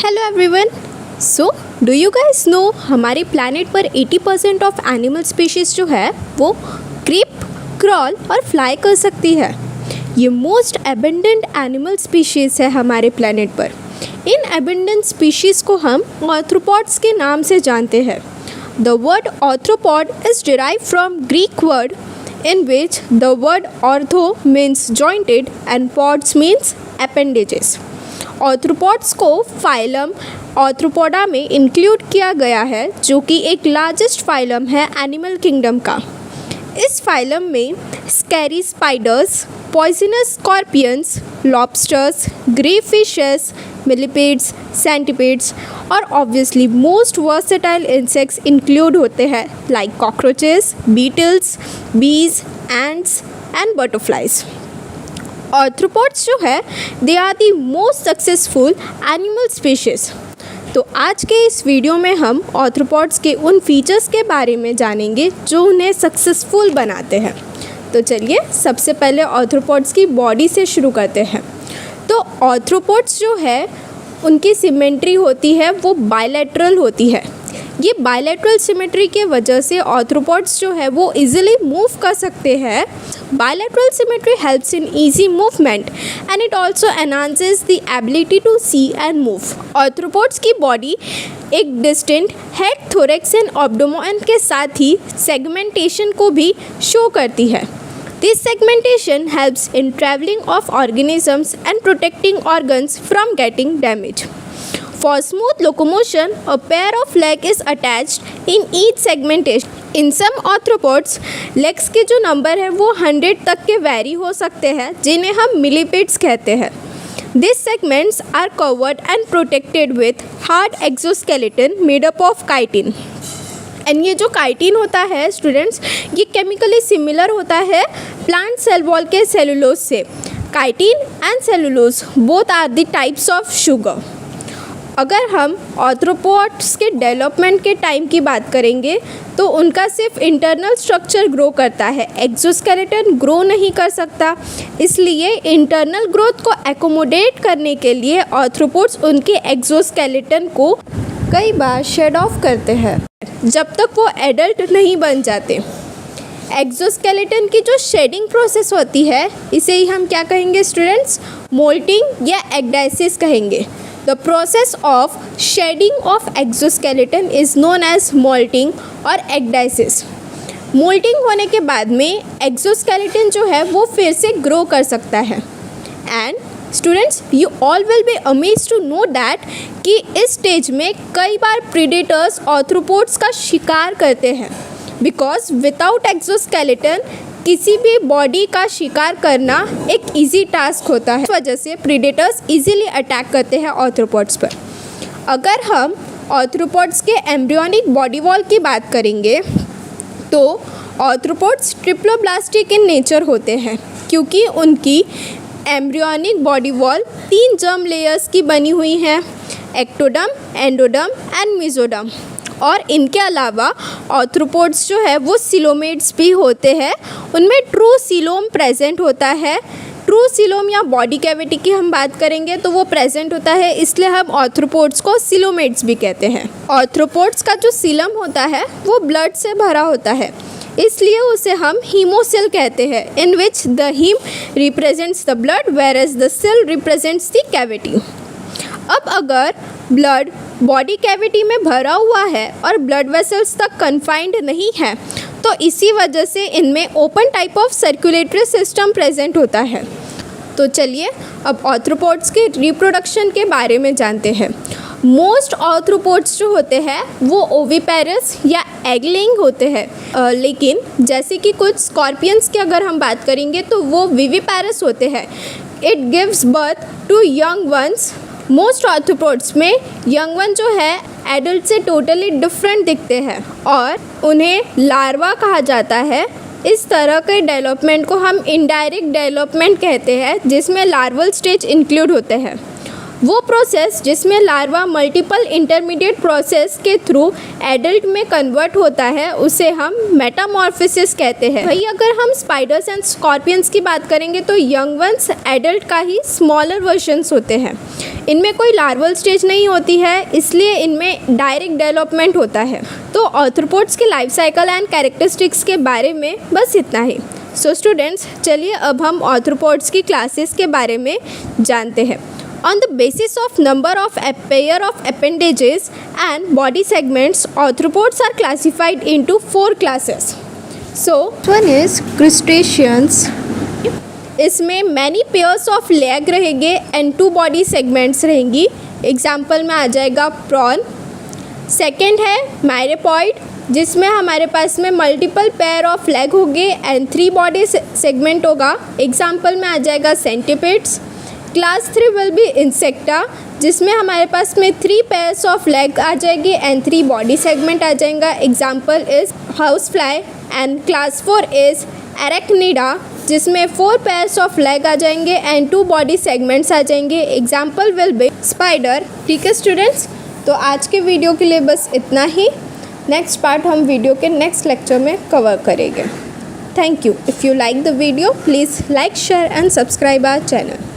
Hello everyone. So do you guys know हमारे planet पर 80% of animal species जो है वो क्रीप, क्रॉल और फ्लाई कर सकती है। ये मोस्ट एबंडेंट एनिमल स्पीशीज़ है हमारे प्लैनेट पर। इन एबंडेंट स्पीशीज़ को हम आर्थ्रोपॉड्स के नाम से जानते हैं। The word arthropod is derived from Greek word in which the word ortho means jointed and pods means appendages. Arthropods को फाइलम आर्थ्रोपोडा में इंक्लूड किया गया है, जो कि एक लार्जेस्ट फाइलम है एनिमल किंगडम का। इस फाइलम में scary spiders, poisonous scorpions, lobsters, grey fishes, millipedes, centipedes और obviously most versatile insects include होते हैं like cockroaches, beetles, bees, ants and butterflies. Arthropods जो है they are the most successful animal species. तो आज के इस वीडियो में हम आर्थ्रोपॉड्स के उन फीचर्स के बारे में जानेंगे जो उन्हें सक्सेसफुल बनाते हैं। तो चलिए सबसे पहले आर्थ्रोपॉड्स की बॉडी से शुरू करते हैं। तो आर्थ्रोपॉड्स जो है उनकी सिमेट्री होती है वो बायलैटरल होती है। ये बायलैटरल सिमेट्री के वजह से आर्थ्रोपॉड्स जो है वो इजीली मूव कर सकते हैं। Bilateral symmetry helps in easy movement and it also enhances the ability to see and move. Arthropods की बॉडी एक distinct head, thorax and abdomen के साथ ही सेगमेंटेशन को भी शो करती है। This segmentation helps in traveling of organisms and protecting organs from getting damaged. For smooth locomotion, a pair of legs is attached in each segmentation. In some arthropods, legs के जो number है वो 100 तक के vary हो सकते हैं, जिन्हें हम मिलिपेड्स कहते हैं। These segments are covered and protected with hard exoskeleton made up of chitin. And ये जो काइटिन होता है स्टूडेंट्स, ये केमिकली सिमिलर होता है प्लांट सेल वॉल के सेलुलोज से। Chitin and cellulose both are the types of sugar. अगर हम आर्थ्रोपॉड्स के डेवलपमेंट के टाइम की बात करेंगे तो उनका सिर्फ इंटरनल स्ट्रक्चर ग्रो करता है, एक्सोस्केलेटन ग्रो नहीं कर सकता। इसलिए इंटरनल ग्रोथ को एकोमोडेट करने के लिए आर्थ्रोपॉड्स उनके एक्सोस्केलेटन को कई बार शेड ऑफ करते हैं जब तक वो एडल्ट नहीं बन जाते। एक्सोस्केलेटन की जो शेडिंग प्रोसेस होती है इसे ही हम क्या कहेंगे स्टूडेंट्स? मोल्टिंग या एक्डाइसिस कहेंगे। The process of shedding of exoskeleton is known as moulting और एक्डाइसिस। मोल्टिंग होने के बाद में एक्सोस्केलेटन जो है वो फिर से ग्रो कर सकता है। And students, you all will be amazed to know that कि इस स्टेज में कई बार प्रीडेटर्स आर्थ्रोपॉड्स का शिकार करते हैं, बिकॉज विदाउट एक्सोस्केलेटन किसी भी बॉडी का शिकार करना एक इजी टास्क होता है। इस वजह से प्रीडेटर्स इजीली अटैक करते हैं आर्थ्रोपॉड्स पर। अगर हम आर्थ्रोपॉड्स के एम्ब्रियोनिक बॉडी वॉल की बात करेंगे तो आर्थ्रोपॉड्स ट्रिप्लोब्लास्टिक इन नेचर होते हैं, क्योंकि उनकी embryonic body wall 3 germ layers की बनी हुई हैं, एक्टोडर्म, एंडोडर्म एंड मेसोडर्म। और इनके अलावा आर्थ्रोपॉड्स जो है वो सिलोमेट्स भी होते हैं, उनमें ट्रू सिलोम प्रेजेंट होता है। ट्रू सिलोम या बॉडी कैविटी की हम बात करेंगे तो वो प्रेजेंट होता है, इसलिए हम आर्थ्रोपॉड्स को सिलोमेट्स भी कहते हैं। आर्थ्रोपॉड्स का जो सिलम होता है वो ब्लड से भरा होता है, इसलिए उसे हम हीमोसेल कहते हैं, in which the haem represents the blood whereas the coel represents the cavity. अब अगर ब्लड बॉडी कैविटी में भरा हुआ है और ब्लड वेसल्स तक कन्फाइंड नहीं है तो इसी वजह से इनमें open type of circulatory system present होता है। तो चलिए अब आर्थ्रोपॉड्स के रिप्रोडक्शन के बारे में जानते हैं। मोस्ट आर्थ्रोपॉड्स जो होते हैं वो ओविपेरस या एग लेइंग होते हैं, लेकिन जैसे कि कुछ स्कॉर्पियंस की अगर हम बात करेंगे तो वो विविपेरस होते हैं। It gives birth to young ones. Most arthropods में यंग वन जो है एडल्ट से टोटली डिफरेंट दिखते हैं और उन्हें लार्वा कहा जाता है। इस तरह के डेवलपमेंट को हम इनडायरेक्ट डेवलपमेंट कहते हैं, जिसमें लार्वल स्टेज इंक्लूड होते हैं। वो प्रोसेस जिसमें लार्वा मल्टीपल इंटरमीडिएट प्रोसेस के थ्रू एडल्ट में कन्वर्ट होता है उसे हम मेटामॉर्फोसिस कहते हैं। वही अगर हम स्पाइडर्स एंड स्कॉर्पियंस की बात करेंगे तो यंग वंस एडल्ट का ही स्मॉलर वर्जन्स होते हैं। इनमें कोई लार्वल स्टेज नहीं होती है, इसलिए इनमें डायरेक्ट डेवलपमेंट होता है। तो आर्थ्रोपोड्स के लाइफ साइकिल एंड कैरेक्टरिस्टिक्स के बारे में बस इतना ही। सो स्टूडेंट्स, चलिए अब हम आर्थ्रोपोड्स की क्लासेस के बारे में जानते हैं। On the basis of number of pair of appendages and body segments, arthropods are classified into 4 classes. So, one is crustaceans. इसमें many pairs of leg रहेंगे and 2 body segments रहेंगी। एग्जाम्पल में आ जाएगा प्रॉन। सेकेंड है मैरेपॉइड, जिसमें हमारे पास में multiple pair of leg होंगे एंड 3 बॉडी सेगमेंट होगा। एग्जाम्पल में आ जाएगा सेंटिपिड्स। क्लास 3 विल बी इंसेक्टा, जिसमें हमारे पास में 3 पेयर्स ऑफ लेग आ जाएगी एंड 3 बॉडी सेगमेंट आ जाएगा। Example is house fly. And class 4 is Arachnida, जिसमें 4 पेयर्स ऑफ लेग आ जाएंगे एंड 2 बॉडी सेगमेंट्स आ जाएंगे। Example will be spider. ठीक है स्टूडेंट्स, तो आज के वीडियो के लिए बस इतना ही। नेक्स्ट पार्ट हम वीडियो के नेक्स्ट लेक्चर में कवर करेंगे। Thank you. If you like the video, please like, share and subscribe our channel.